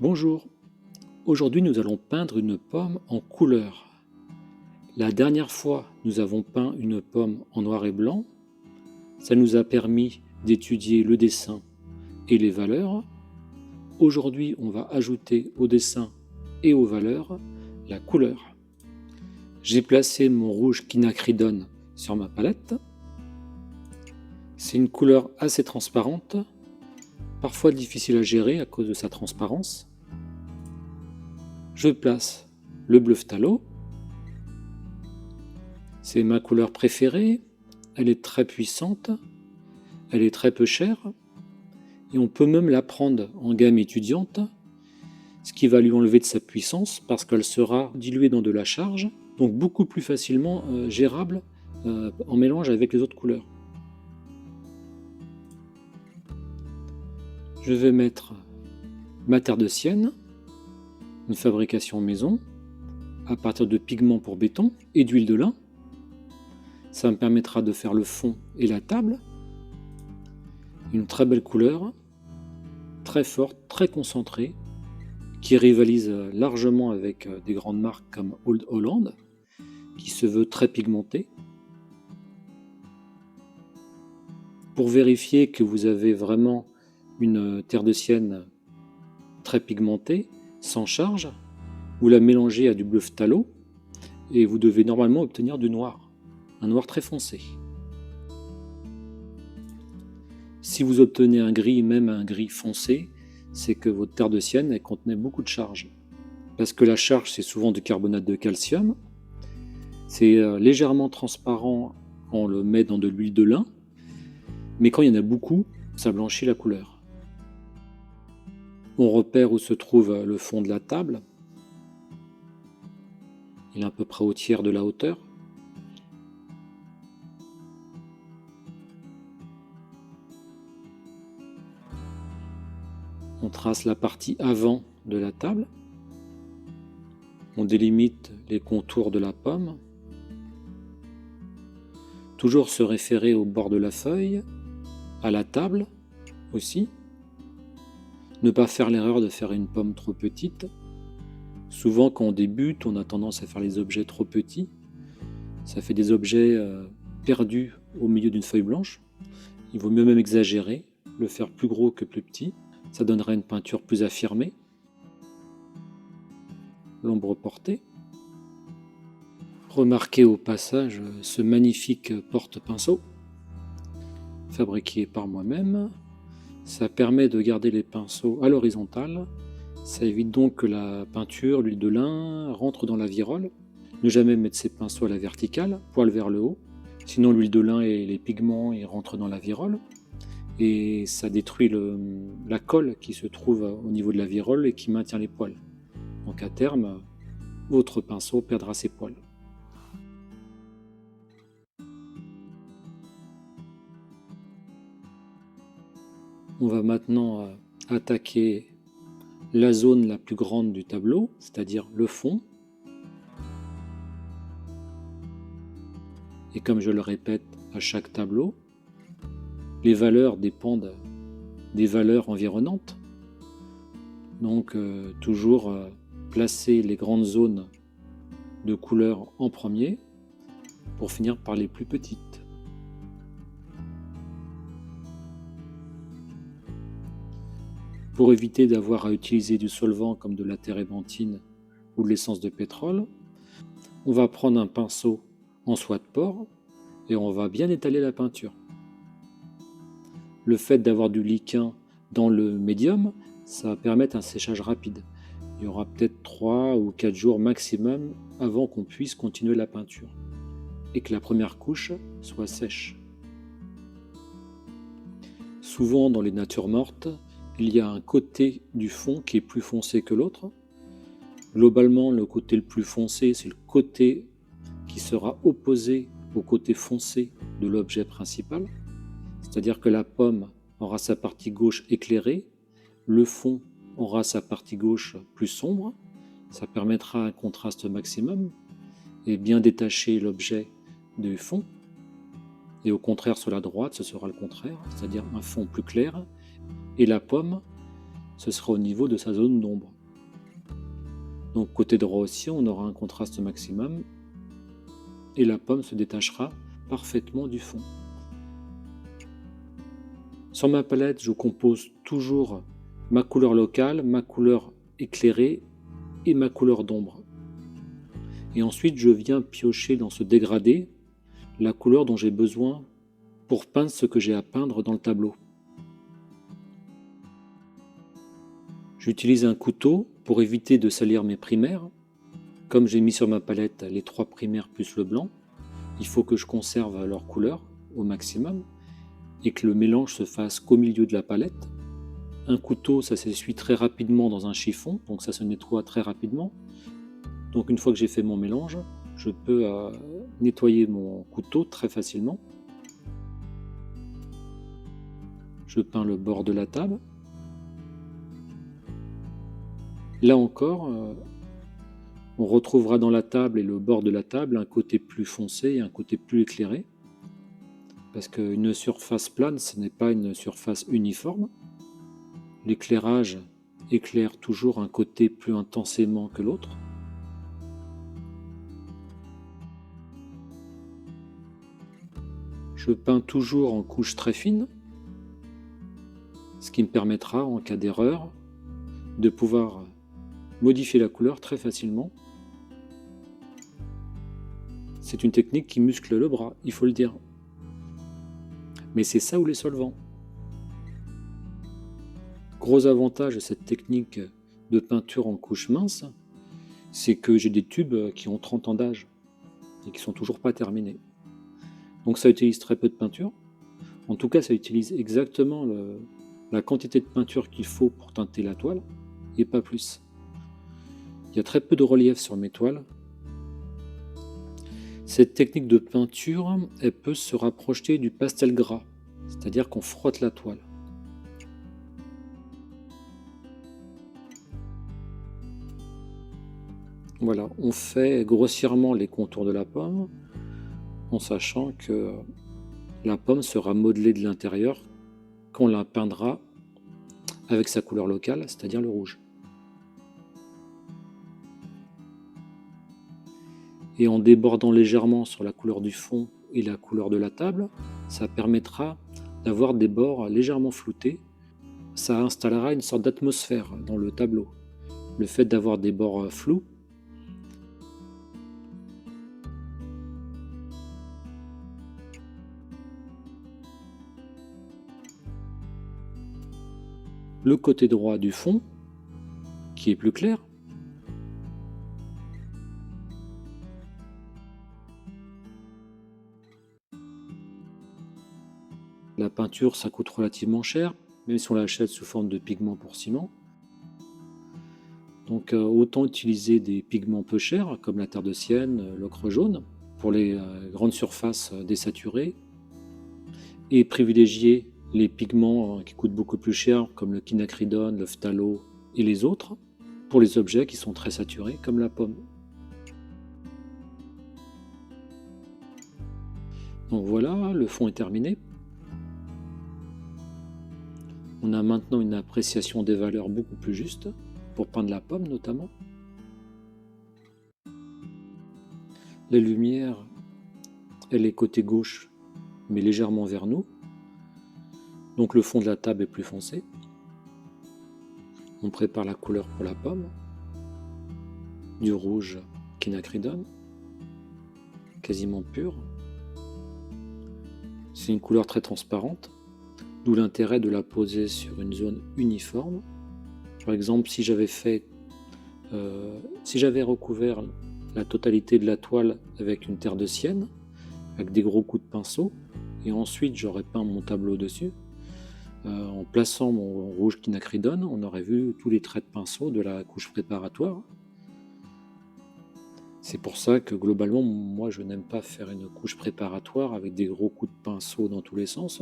Bonjour, aujourd'hui nous allons peindre une pomme en couleur. La dernière fois nous avons peint une pomme en noir et blanc, ça nous a permis d'étudier le dessin et les valeurs. Aujourd'hui on va ajouter au dessin et aux valeurs la couleur. J'ai placé mon rouge quinacridone sur ma palette. C'est une couleur assez transparente, parfois difficile à gérer à cause de sa transparence. Je place le bleu phthalo. C'est ma couleur préférée, elle est très puissante, elle est très peu chère, et on peut même la prendre en gamme étudiante, ce qui va lui enlever de sa puissance parce qu'elle sera diluée dans de la charge, donc beaucoup plus facilement gérable en mélange avec les autres couleurs. Je vais mettre ma terre de sienne, une fabrication maison, à partir de pigments pour béton et d'huile de lin. Ça me permettra de faire le fond et la table. Une très belle couleur, très forte, très concentrée, qui rivalise largement avec des grandes marques comme Old Holland, qui se veut très pigmentée. Pour vérifier que vous avez vraiment une terre de sienne très pigmentée, sans charge, vous la mélangez à du bleu phthalo et vous devez normalement obtenir du noir, un noir très foncé. Si vous obtenez un gris, même un gris foncé, c'est que votre terre de sienne elle contenait beaucoup de charge. Parce que la charge, c'est souvent du carbonate de calcium. C'est légèrement transparent quand on le met dans de l'huile de lin, mais quand il y en a beaucoup, ça blanchit la couleur. On repère où se trouve le fond de la table. Il est à peu près au tiers de la hauteur. On trace la partie avant de la table. On délimite les contours de la pomme. Toujours se référer au bord de la feuille, à la table aussi. Ne pas faire l'erreur de faire une pomme trop petite. Souvent quand on débute, on a tendance à faire les objets trop petits. Ça fait des objets perdus au milieu d'une feuille blanche. Il vaut mieux même exagérer, le faire plus gros que plus petit. Ça donnerait une peinture plus affirmée. L'ombre portée. Remarquez au passage ce magnifique porte-pinceau, fabriqué par moi-même. Ça permet de garder les pinceaux à l'horizontale. Ça évite donc que la peinture, l'huile de lin, rentre dans la virole. Ne jamais mettre ses pinceaux à la verticale, poil vers le haut. Sinon l'huile de lin et les pigments ils rentrent dans la virole. Et ça détruit la colle qui se trouve au niveau de la virole et qui maintient les poils. Donc à terme, votre pinceau perdra ses poils. On va maintenant attaquer la zone la plus grande du tableau, c'est-à-dire le fond. Et comme je le répète à chaque tableau, les valeurs dépendent des valeurs environnantes. Donc toujours placer les grandes zones de couleurs en premier pour finir par les plus petites. Pour éviter d'avoir à utiliser du solvant comme de la térébenthine ou de l'essence de pétrole, on va prendre un pinceau en soie de porc et on va bien étaler la peinture. Le fait d'avoir du liquin dans le médium, ça va permettre un séchage rapide. Il y aura peut-être 3 ou 4 jours maximum avant qu'on puisse continuer la peinture et que la première couche soit sèche. Souvent dans les natures mortes, il y a un côté du fond qui est plus foncé que l'autre. Globalement, le côté le plus foncé, c'est le côté qui sera opposé au côté foncé de l'objet principal. C'est-à-dire que la pomme aura sa partie gauche éclairée, le fond aura sa partie gauche plus sombre. Ça permettra un contraste maximum et bien détacher l'objet du fond. Et au contraire, sur la droite, ce sera le contraire, c'est-à-dire un fond plus clair et la pomme ce sera au niveau de sa zone d'ombre. Donc côté droit aussi, on aura un contraste maximum et la pomme se détachera parfaitement du fond. Sur ma palette, je compose toujours ma couleur locale, ma couleur éclairée et ma couleur d'ombre. Et ensuite, je viens piocher dans ce dégradé la couleur dont j'ai besoin pour peindre ce que j'ai à peindre dans le tableau. J'utilise un couteau pour éviter de salir mes primaires. Comme j'ai mis sur ma palette les 3 primaires plus le blanc, il faut que je conserve leur couleur au maximum et que le mélange se fasse qu'au milieu de la palette. Un couteau, ça s'essuie très rapidement dans un chiffon, donc ça se nettoie très rapidement. Donc une fois que j'ai fait mon mélange, je peux nettoyer mon couteau très facilement. Je peins le bord de la table. Là encore, on retrouvera dans la table et le bord de la table un côté plus foncé et un côté plus éclairé. Parce qu'une surface plane, ce n'est pas une surface uniforme. L'éclairage éclaire toujours un côté plus intensément que l'autre. Je peins toujours en couches très fines, ce qui me permettra, en cas d'erreur, de pouvoir modifier la couleur très facilement. C'est une technique qui muscle le bras, il faut le dire. Mais c'est ça ou les solvants. Gros avantage de cette technique de peinture en couche mince, c'est que j'ai des tubes qui ont 30 ans d'âge et qui sont toujours pas terminés. Donc ça utilise très peu de peinture. En tout cas, ça utilise exactement la quantité de peinture qu'il faut pour teinter la toile, et pas plus. Il y a très peu de relief sur mes toiles. Cette technique de peinture, elle peut se rapprocher du pastel gras, c'est-à-dire qu'on frotte la toile. Voilà, on fait grossièrement les contours de la pomme, en sachant que la pomme sera modelée de l'intérieur quand on la peindra avec sa couleur locale, c'est-à-dire le rouge. Et en débordant légèrement sur la couleur du fond et la couleur de la table, ça permettra d'avoir des bords légèrement floutés. Ça installera une sorte d'atmosphère dans le tableau. Le fait d'avoir des bords flous, le côté droit du fond, qui est plus clair, la peinture, ça coûte relativement cher, même si on l'achète sous forme de pigment pour ciment. Donc autant utiliser des pigments peu chers, comme la terre de sienne, l'ocre jaune, pour les grandes surfaces désaturées, et privilégier les pigments qui coûtent beaucoup plus cher, comme le quinacridone, le phtalo et les autres, pour les objets qui sont très saturés, comme la pomme. Donc voilà, le fond est terminé. On a maintenant une appréciation des valeurs beaucoup plus juste, pour peindre la pomme notamment. La lumière, elle est côté gauche, mais légèrement vers nous. Donc le fond de la table est plus foncé. On prépare la couleur pour la pomme. Du rouge quinacridone, quasiment pur. C'est une couleur très transparente, d'où l'intérêt de la poser sur une zone uniforme. Par exemple, si j'avais recouvert la totalité de la toile avec une terre de sienne, avec des gros coups de pinceau, et ensuite j'aurais peint mon tableau dessus, en plaçant mon rouge quinacridone, on aurait vu tous les traits de pinceau de la couche préparatoire. C'est pour ça que globalement, moi je n'aime pas faire une couche préparatoire avec des gros coups de pinceau dans tous les sens.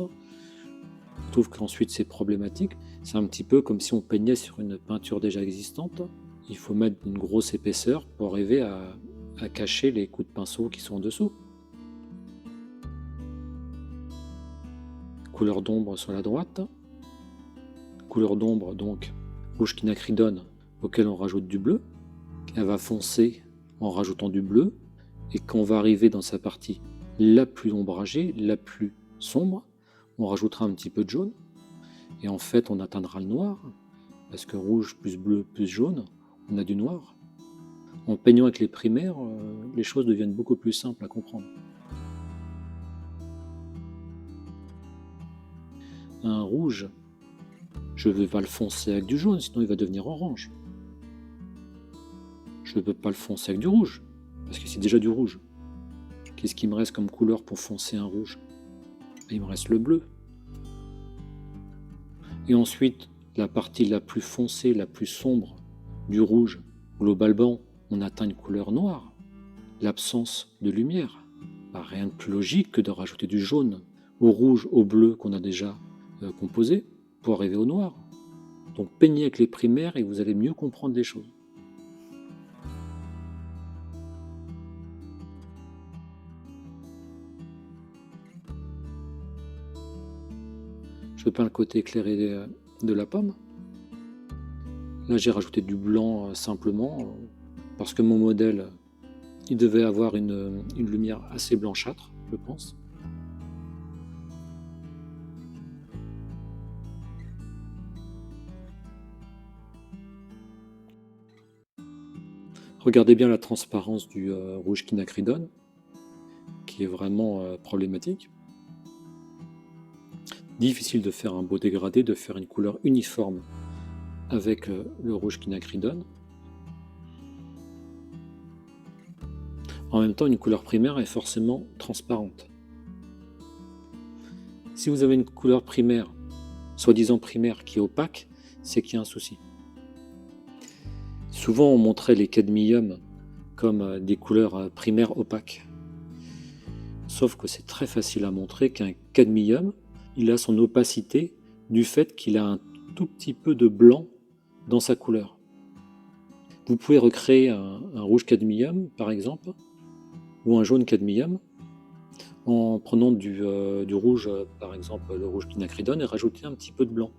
Je trouve qu'ensuite c'est problématique. C'est un petit peu comme si on peignait sur une peinture déjà existante. Il faut mettre une grosse épaisseur pour arriver à cacher les coups de pinceau qui sont en dessous. Couleur d'ombre sur la droite. Couleur d'ombre donc rouge quinacridone auquel on rajoute du bleu. Elle va foncer en rajoutant du bleu. Et quand on va arriver dans sa partie la plus ombragée, la plus sombre, on rajoutera un petit peu de jaune. Et en fait, on atteindra le noir. Parce que rouge plus bleu plus jaune, on a du noir. En peignant avec les primaires, les choses deviennent beaucoup plus simples à comprendre. Un rouge, je ne vais pas le foncer avec du jaune, sinon il va devenir orange. Je ne peux pas le foncer avec du rouge, parce que c'est déjà du rouge. Qu'est-ce qui me reste comme couleur pour foncer un rouge? Il me reste le bleu. Et ensuite, la partie la plus foncée, la plus sombre du rouge, globalement, on atteint une couleur noire, l'absence de lumière. Rien de plus logique que de rajouter du jaune au rouge, au bleu qu'on a déjà composé pour arriver au noir. Donc peignez avec les primaires et vous allez mieux comprendre les choses. Je peins le côté éclairé de la pomme. Là j'ai rajouté du blanc simplement parce que mon modèle il devait avoir une lumière assez blanchâtre, je pense. Regardez bien la transparence du rouge quinacridone, qui est vraiment problématique. Difficile de faire un beau dégradé, de faire une couleur uniforme avec le rouge quinacridone. En même temps, une couleur primaire est forcément transparente. Si vous avez une couleur primaire, soi-disant primaire, qui est opaque, c'est qu'il y a un souci. Souvent, on montrait les cadmiums comme des couleurs primaires opaques. Sauf que c'est très facile à montrer qu'un cadmium, il a son opacité du fait qu'il a un tout petit peu de blanc dans sa couleur. Vous pouvez recréer un rouge cadmium, par exemple, ou un jaune cadmium, en prenant du rouge, par exemple le rouge quinacridone, et rajouter un petit peu de blanc.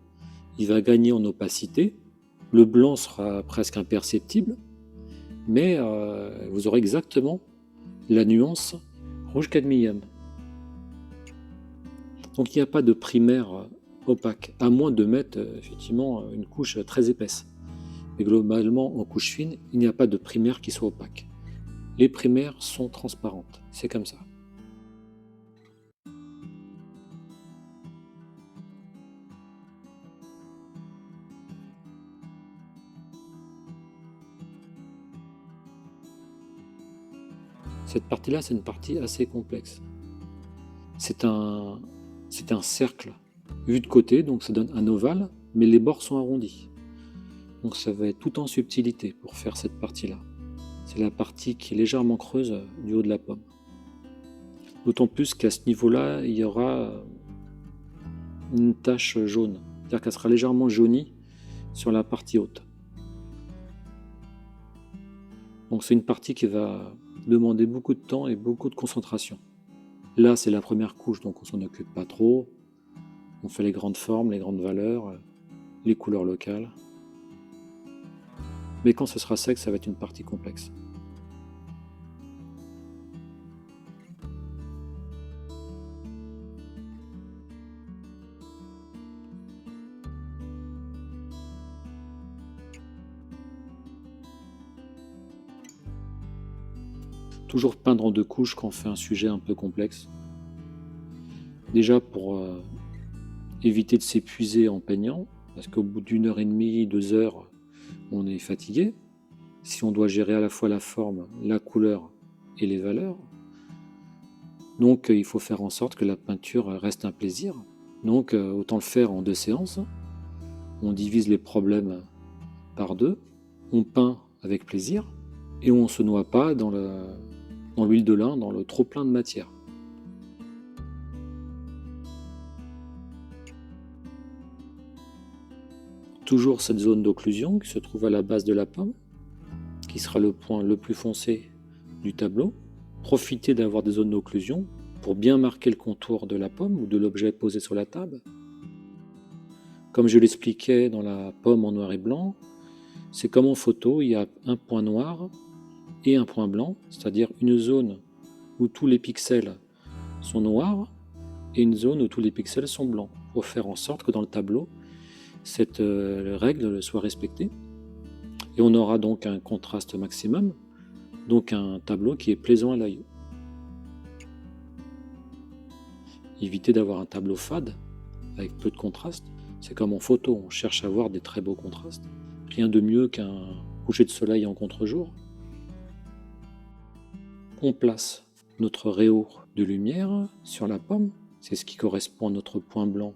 Il va gagner en opacité, le blanc sera presque imperceptible, mais vous aurez exactement la nuance rouge cadmium. Donc il n'y a pas de primaire opaque, à moins de mettre effectivement une couche très épaisse. Mais globalement, en couche fine, il n'y a pas de primaire qui soit opaque. Les primaires sont transparentes, c'est comme ça. Cette partie-là, c'est une partie assez complexe. C'est un cercle vu de côté, donc ça donne un ovale, mais les bords sont arrondis. Donc ça va être tout en subtilité pour faire cette partie-là. C'est la partie qui est légèrement creuse du haut de la pomme. D'autant plus qu'à ce niveau-là, il y aura une tache jaune, c'est-à-dire qu'elle sera légèrement jaunie sur la partie haute. Donc c'est une partie qui va demander beaucoup de temps et beaucoup de concentration. Là, c'est la première couche, donc on s'en occupe pas trop. On fait les grandes formes, les grandes valeurs, les couleurs locales. Mais quand ce sera sec, ça va être une partie complexe. Toujours peindre en deux couches quand on fait un sujet un peu complexe. Déjà pour éviter de s'épuiser en peignant, parce qu'au bout d'une heure et demie, 2 heures, on est fatigué. Si on doit gérer à la fois la forme, la couleur et les valeurs. Donc il faut faire en sorte que la peinture reste un plaisir. Donc autant le faire en 2 séances. On divise les problèmes par 2, on peint avec plaisir et on ne se noie pas dans l'huile de lin, dans le trop plein de matière. Toujours cette zone d'occlusion qui se trouve à la base de la pomme, qui sera le point le plus foncé du tableau. Profitez d'avoir des zones d'occlusion pour bien marquer le contour de la pomme ou de l'objet posé sur la table. Comme je l'expliquais dans la pomme en noir et blanc, c'est comme en photo, il y a un point noir et un point blanc, c'est-à-dire une zone où tous les pixels sont noirs et une zone où tous les pixels sont blancs, pour faire en sorte que dans le tableau, cette règle soit respectée. Et on aura donc un contraste maximum, donc un tableau qui est plaisant à l'œil. Évitez d'avoir un tableau fade, avec peu de contraste. C'est comme en photo, on cherche à avoir des très beaux contrastes. Rien de mieux qu'un coucher de soleil en contre-jour. On place notre rayon de lumière sur la pomme, c'est ce qui correspond à notre point blanc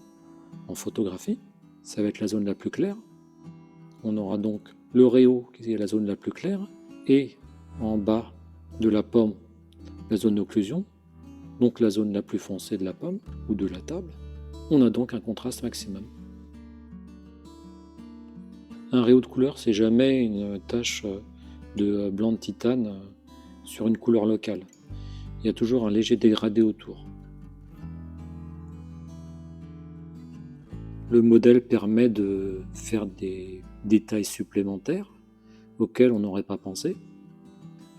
en photographie. Ça va être la zone la plus claire. On aura donc le rayon qui est la zone la plus claire et en bas de la pomme la zone d'occlusion, donc la zone la plus foncée de la pomme ou de la table. On a donc un contraste maximum. Un rayon de couleur, c'est jamais une tache de blanc de titane sur une couleur locale. Il y a toujours un léger dégradé autour. Le modèle permet de faire des détails supplémentaires auxquels on n'aurait pas pensé.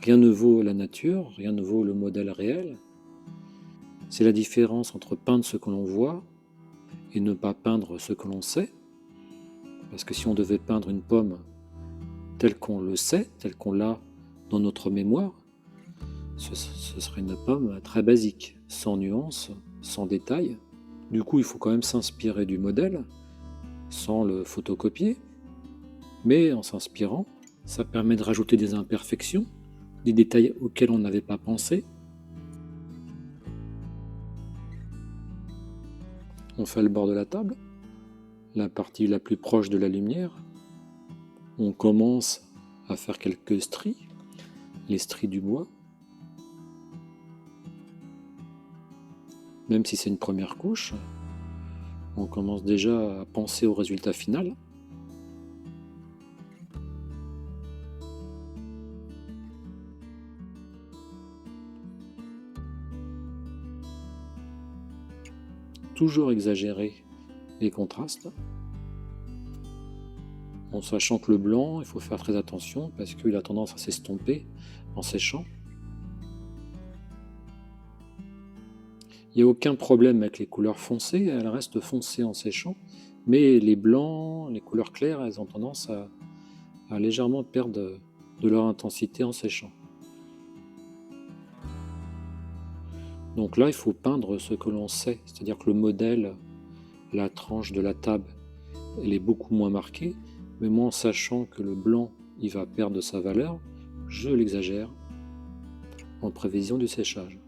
Rien ne vaut la nature, rien ne vaut le modèle réel. C'est la différence entre peindre ce que l'on voit et ne pas peindre ce que l'on sait. Parce que si on devait peindre une pomme telle qu'on le sait, telle qu'on l'a dans notre mémoire, ce serait une pomme très basique, sans nuance, sans détail. Du coup, il faut quand même s'inspirer du modèle, sans le photocopier. Mais en s'inspirant, ça permet de rajouter des imperfections, des détails auxquels on n'avait pas pensé. On fait le bord de la table, la partie la plus proche de la lumière. On commence à faire quelques stries, les stries du bois. Même si c'est une première couche, on commence déjà à penser au résultat final. Toujours exagérer les contrastes, en sachant que le blanc, il faut faire très attention parce qu'il a tendance à s'estomper en séchant. Il n'y a aucun problème avec les couleurs foncées, elles restent foncées en séchant, mais les blancs, les couleurs claires, elles ont tendance à légèrement perdre de leur intensité en séchant. Donc là, il faut peindre ce que l'on sait, c'est-à-dire que le modèle, la tranche de la table, elle est beaucoup moins marquée, mais moi en sachant que le blanc, il va perdre sa valeur, je l'exagère en prévision du séchage.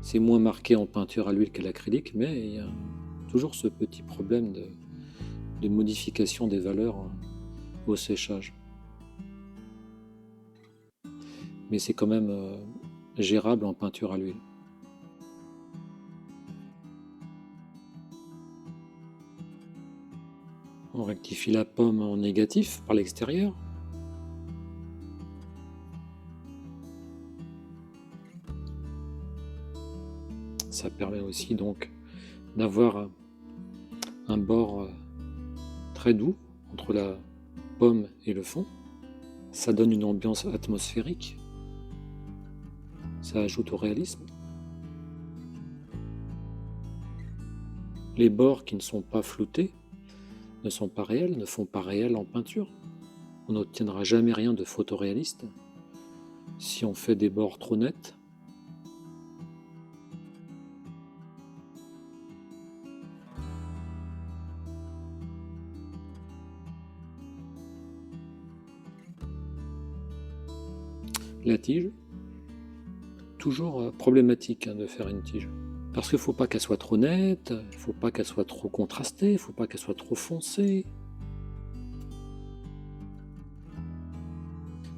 C'est moins marqué en peinture à l'huile qu'à l'acrylique, mais il y a toujours ce petit problème de modification des valeurs au séchage. Mais c'est quand même gérable en peinture à l'huile. On rectifie la pomme en négatif par l'extérieur. Ça permet aussi donc d'avoir un bord très doux entre la pomme et le fond. Ça donne une ambiance atmosphérique. Ça ajoute au réalisme. Les bords qui ne sont pas floutés ne sont pas réels, ne font pas réel en peinture. On n'obtiendra jamais rien de photoréaliste si on fait des bords trop nets. La tige, toujours problématique de faire une tige. Parce qu'il ne faut pas qu'elle soit trop nette, il ne faut pas qu'elle soit trop contrastée, il ne faut pas qu'elle soit trop foncée.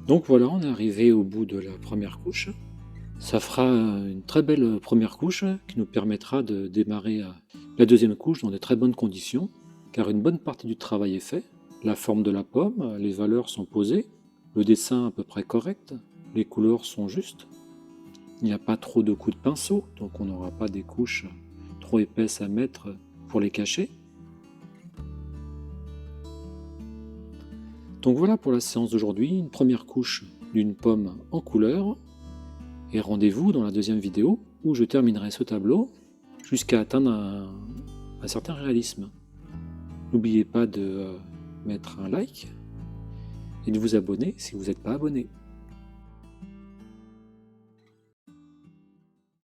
Donc voilà, on est arrivé au bout de la première couche. Ça fera une très belle première couche qui nous permettra de démarrer la deuxième couche dans de très bonnes conditions, car une bonne partie du travail est fait. La forme de la pomme, les valeurs sont posées, le dessin à peu près correct, les couleurs sont justes. Il n'y a pas trop de coups de pinceau, donc on n'aura pas des couches trop épaisses à mettre pour les cacher. Donc voilà pour la séance d'aujourd'hui, une première couche d'une pomme en couleur. Et rendez-vous dans la deuxième vidéo où je terminerai ce tableau jusqu'à atteindre un certain réalisme. N'oubliez pas de mettre un like et de vous abonner si vous n'êtes pas abonné.